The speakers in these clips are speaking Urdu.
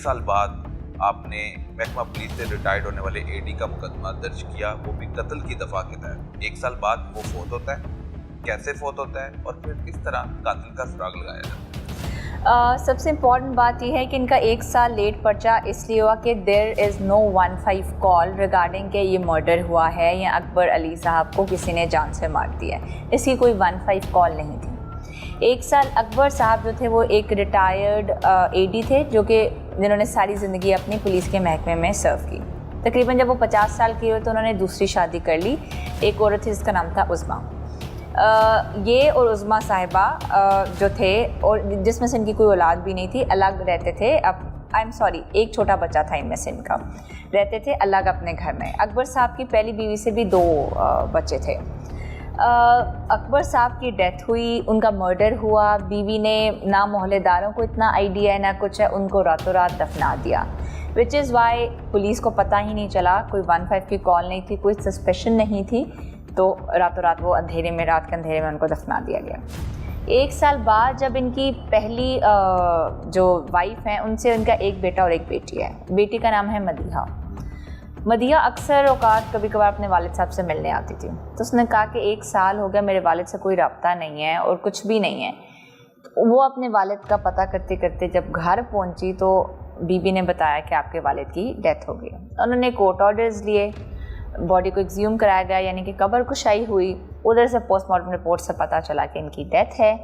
سال بعد آپ نے محکمہ پولیس سے ریٹائرڈ ہونے والے اے ڈی کا مقدمہ درج کیا، وہ بھی قتل کی دفعہ کے تحت۔ 1 سال بعد وہ فوت ہوتا ہے، کیسے فوت ہوتا ہے اور پھر کس طرح قاتل کا سراغ لگایا جاتا ہے؟ سب سے امپورٹنٹ بات یہ ہے کہ ان کا 1 سال لیٹ پرچہ اس لیے ہوا کہ دیر از نو 15 کال ریگارڈنگ کہ یہ مرڈر ہوا ہے یا اکبر علی صاحب کو کسی نے جان سے مار دیا ہے، اس کی کوئی 15 کال نہیں تھی۔ 1 سال اکبر صاحب جو تھے وہ ایک ریٹائرڈ اے ڈی تھے جنہوں نے ساری زندگی اپنی پولیس کے محکمے میں سرو کی۔ تقریباً جب وہ 50 سال کی ہوئے تو انہوں نے دوسری شادی کر لی، ایک عورت تھی جس کا نام تھا عظمیٰ۔ یہ اور عظمیٰ صاحبہ جو تھے اور جس میں سے ان کی کوئی اولاد بھی نہیں تھی، الگ رہتے تھے۔ ایک چھوٹا بچہ تھا ان میں سے، ان کا رہتے تھے الگ اپنے گھر میں۔ اکبر صاحب کی پہلی بیوی سے بھی 2 بچے تھے۔ اکبر صاحب کی ڈیتھ ہوئی، ان کا مرڈر ہوا، بیوی نے نہ محلے داروں کو اتنا آئیڈیا ہے نہ کچھ ہے، ان کو راتوں رات دفنا دیا، وچ از وائی پولیس کو پتہ ہی نہیں چلا، کوئی 15 کی کال نہیں تھی، کوئی سسپیشن نہیں تھی، تو راتوں رات وہ رات کے اندھیرے میں ان کو دفنا دیا گیا۔ 1 سال بعد جب ان کی پہلی جو وائف ہیں ان سے ان کا ایک بیٹا اور ایک بیٹی ہے۔ بیٹی کا نام ہے مدیحہ۔ مدیحہ اکثر اوقات کبھی کبھار اپنے والد صاحب سے ملنے آتی تھی، تو اس نے کہا کہ 1 سال ہو گیا میرے والد سے کوئی رابطہ نہیں ہے اور کچھ بھی نہیں ہے۔ وہ اپنے والد کا پتہ کرتے کرتے جب گھر پہنچی تو بی بی نے بتایا کہ آپ کے والد کی ڈیتھ ہو گئی۔ انہوں نے کورٹ آرڈرز لیے، باڈی کو ایکزیوم کرایا گیا، یعنی کہ قبر کشائی ہوئی، ادھر سے پوسٹ مارٹم رپورٹ سے پتہ چلا کہ ان کی ڈیتھ ہے،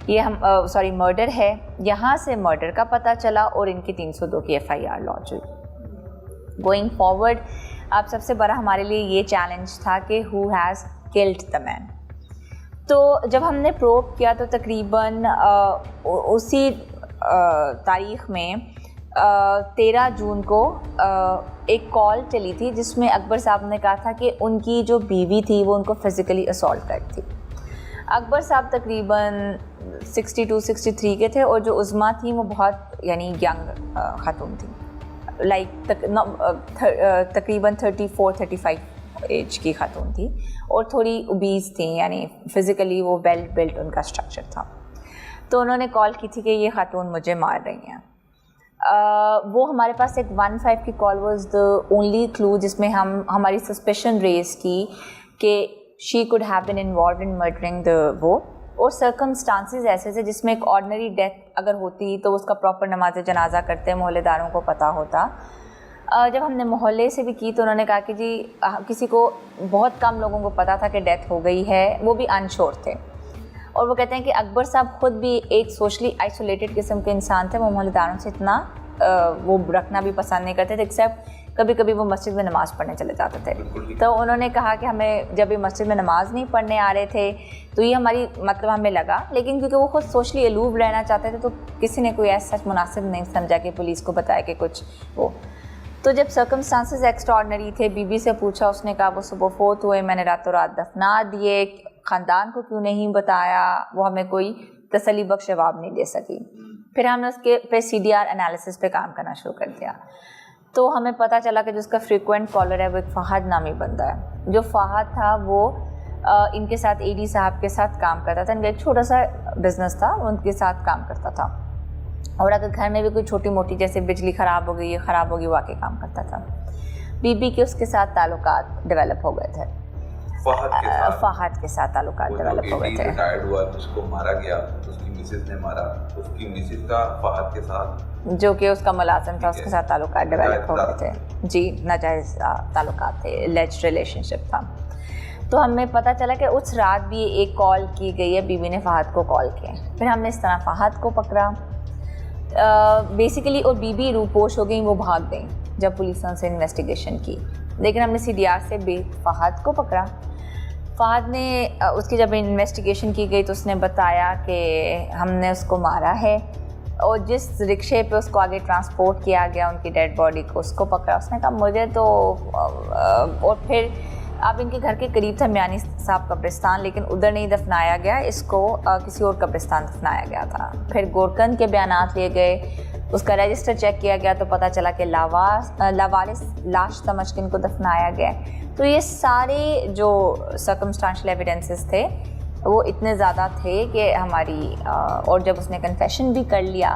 یہ مرڈر ہے، یہاں سے مرڈر کا پتہ چلا اور ان کی 302 کی FIR لانچ ہوئی۔ گوئنگ فارورڈ اب سب سے بڑا ہمارے لیے یہ چیلنج تھا کہ ہو ہیز کلڈ دا مین۔ تو جب ہم نے پروب کیا تو تقریباً اسی تاریخ میں 13 جون کو ایک کال چلی تھی جس میں اکبر صاحب نے کہا تھا کہ ان کی جو بیوی تھی وہ ان کو فزیکلی اسالٹ کرتی تھی۔ اکبر صاحب تقریباً 62-63 کے تھے اور جو عظمیٰ تھیں وہ بہت ینگ خاتون تھیں، تقریباً 34-35 ایج کی خاتون تھی اور تھوڑی اوبیز تھیں، یعنی فزیکلی وہ ویل بلٹ ان کا اسٹرکچر تھا۔ تو انہوں نے کال کی تھی کہ یہ خاتون مجھے مار رہی ہیں۔ وہ ہمارے پاس ایک 15 کی کال واز دا اونلی کلو جس میں ہماری سسپیشن ریز کی کہ she could have been involved in murdering the وہ، اور سرکمسٹانسز ایسے تھے جس میں ایک آرڈنری ڈیتھ اگر ہوتی تو اس کا پراپر نماز جنازہ کرتے، محلے داروں کو پتہ ہوتا۔ جب ہم نے محلے سے بھی کی تو انہوں نے کہا کہ جی کسی کو بہت کم لوگوں کو پتہ تھا کہ ڈیتھ ہو گئی ہے، وہ بھی انشور تھے۔ اور وہ کہتے ہیں کہ اکبر صاحب خود بھی ایک سوشلی آئسولیٹڈ قسم کے انسان تھے، وہ محلے داروں سے اتنا وہ رکھنا بھی پسند نہیں کرتے تھے، ایکسیپٹ کبھی کبھی وہ مسجد میں نماز پڑھنے چلے جاتے تھے۔ تو انہوں نے کہا کہ ہمیں جب یہ مسجد میں نماز نہیں پڑھنے آ رہے تھے تو یہ ہماری ہمیں لگا، لیکن کیونکہ وہ خود سوشلی الوو رہنا چاہتے تھے تو کسی نے کوئی ایسا مناسب نہیں سمجھا کہ پولیس کو بتایا کہ کچھ وہ۔ تو جب سرکمسٹانسز ایکسٹرا آرڈنری تھے، بی بی سے پوچھا، اس نے کہا وہ صبح فوت ہوئے، میں نے راتوں رات دفنا دیے، خاندان کو کیوں نہیں بتایا، وہ ہمیں کوئی تسلی بخش جواب نہیں دے سکی۔ پھر ہم نے اس کے پہ CDR انالیسس پہ کام کرنا شروع کر دیا، تو ہمیں پتہ چلا کہ جس کا فریکوینٹ کالر ہے وہ ایک فہد نامی بندہ ہے۔ جو فہد تھا وہ ان کے ساتھ AD صاحب کے ساتھ کام کرتا تھا، ان کا ایک چھوٹا سا بزنس تھا، ان کے ساتھ کام کرتا تھا، اور اگر گھر میں بھی کوئی چھوٹی موٹی جیسے بجلی خراب ہو گئی، یہ خراب ہوگی، وہ آ کے کام کرتا تھا۔ بی بی کے اس کے ساتھ تعلقات ڈیولپ ہو گئے تھے، فہد کے ساتھ تعلقات ڈیولپ ہو گئے تھے۔ ریٹائرڈ ہوا، اس کو مارا گیا، اس کی مسز نے مارا، اس کی مسز کا فہد کے ساتھ جو کہ اس کا ملازم تھا اس کے ساتھ تعلقات ڈیولپ ہو گئے تھے، جی ناجائز تعلقات تھے، لیجڈ ریلیشن شپ تھا۔ تو ہمیں پتہ چلا کہ اس رات بھی ایک کال کی گئی ہے، بیوی نے فہد کو کال کیا، پھر ہم نے اس طرح فہد کو پکڑا بیسیکلی، اور بیوی روپوش ہو گئیں، وہ بھاگ گئیں جب پولیس نے ان سے انویسٹیگیشن کی، لیکن ہم نے CDR سے فہد کو پکڑا۔ فہد نے اس کی جب انویسٹیگیشن کی گئی تو اس نے بتایا کہ ہم نے اس کو مارا ہے، اور جس رکشے پہ اس کو آگے ٹرانسپورٹ کیا گیا ان کی ڈیڈ باڈی کو، اس کو پکڑا۔ اس نے کہا مجھے تو، اور پھر اب ان کے گھر کے قریب تھا میانی صاحب قبرستان، لیکن ادھر نہیں دفنایا گیا، اس کو کسی اور قبرستان دفنایا گیا تھا۔ پھر گورکند کے بیانات لیے گئے، اس کا رجسٹر چیک کیا گیا تو پتہ چلا کہ لاوارث لاش سمجھ کے ان کو دفنایا گیا۔ تو یہ سارے جو سرکمسٹانشل ایویڈنسز تھے وہ اتنے زیادہ تھے کہ ہماری، اور جب اس نے کنفیشن بھی کر لیا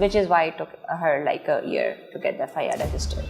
which is why it took her like a year to get the FIR registered.